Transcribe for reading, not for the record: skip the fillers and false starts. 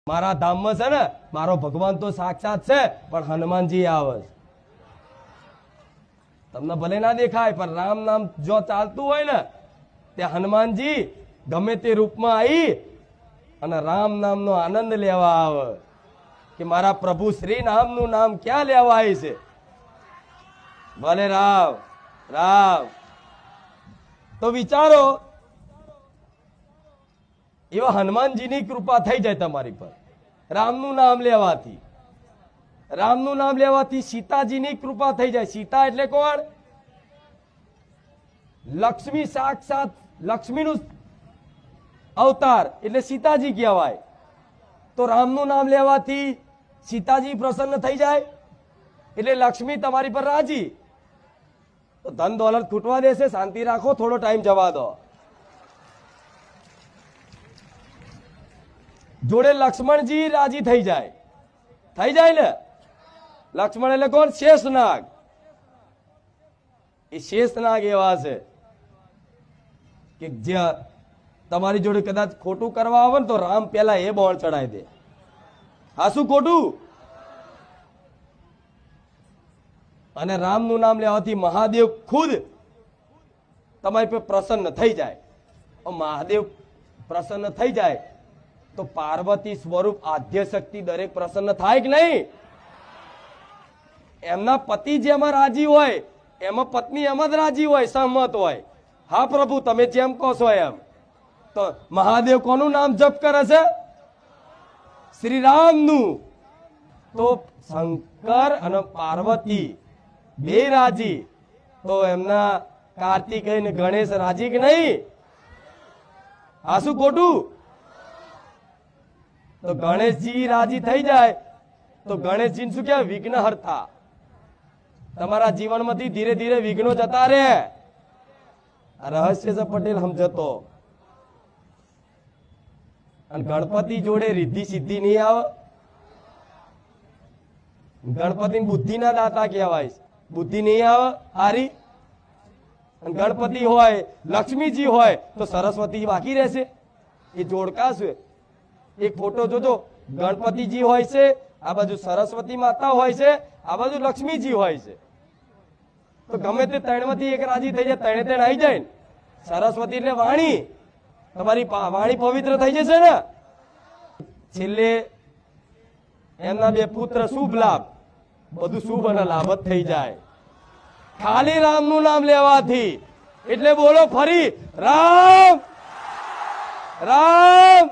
મારા ધામમાં છે ને મારો ભગવાન તો સાક્ષાત છે, પણ હનુમાનજી આવે છે. તમને ભલે ના દેખાય, પણ રામ નામ જો ચાલતું હોય ને તે હનુમાનજી ગમે તે રૂપમાં આવી અને રામ નામનો આનંદ લેવા આવે કે મારા પ્રભુ શ્રી નામનું નામ ક્યાં લેવા આવી છે. ભલે રામ રામ. તો વિચારો, એવા હનુમાનજીની કૃપા થઈ જાય તમારી પર રામનું નામ લેવાથી. રામનું નામ લેવાથી સીતાજીની કૃપા થઈ જાય. સીતા એટલે કોણ? લક્ષ્મી, સાક્ષાત લક્ષ્મીનું અવતાર એટલે સીતાજી કહેવાય. તો રામનું નામ લેવાથી સીતાજી પ્રસન્ન થઈ જાય એટલે લક્ષ્મી તમારી પર રાજી. તો ધન દોલત ખૂટવા દેશે? શાંતિ રાખો, થોડો ટાઈમ જવા દો. જોડે લક્ષ્મણજી રાજી થઈ જાય. થઈ જાય ને? લક્ષ્મણ એટલે કોણ? શેષનાગ. એ શેષનાગ એવા છે કે જે તમારી જોડે કદાચ ખોટું કરવા આવે ને તો રામ પેલા એ બોણ ચડાવી દે. હા, શું ખોટું? અને રામનું નામ લેવાથી મહાદેવ ખુદ તમારી પર પ્રસન્ન થઈ જાય. મહાદેવ પ્રસન્ન થઈ જાય તો પાર્વતી સ્વરૂપ આદ્ય શક્તિ દરેક પ્રસન્ન થાય કે નહીં? એમના પતિ જેમાં રાજી હોય એમાં પત્ની એમ જ રાજી હોય, સહમત હોય. હા પ્રભુ, તમે જેમ કહો છો એમ. તો મહાદેવ કોનું નામ જપ કરે છે? શ્રી રામનું. તો શંકર અને પાર્વતી બે રાજી, તો એમના કાર્તિકેય ને ગણેશ રાજી કે નહીં? આ શું ખોટું? તો ગણેશજી રાજી થઈ જાય તો ગણેશજી શું કહેવાય? વિઘ્નહર્તા. તમારા જીવનમાંથી ધીરે ધીરે વિઘ્નો જતા રહે. રહસ્ય છે પટેલ સમજતો. અને ગણપતિ જોડે રિદ્ધિ સિદ્ધિ નહીં આવે. ગણપતિ બુદ્ધિ ના દાતા કહેવાય. બુદ્ધિ નહીં આવે હારી. અને ગણપતિ હોય, લક્ષ્મીજી હોય તો સરસ્વતી બાકી રહેશે. એ જોડકા છે. એક ફોટો જોજો, ગણપતિજી હોય છે, આ બાજુ સરસ્વતી માતા હોય છે, આ બાજુ લક્ષ્મીજી હોય છે. તો ગમે તે ત્રણમાંથી એક રાજી થઈ જાય, ત્રણે ત્રણ આવી જાય. સરસ્વતી એટલે વાણી. તમારી વાણી પવિત્ર થઈ જશે ને. છેલ્લે એમના બે પુત્ર શુભ લાભ, બધું શુભ અને લાભ જ થઈ જાય ખાલી રામનું નામ લેવાથી. એટલે બોલો ફરી રામ રામ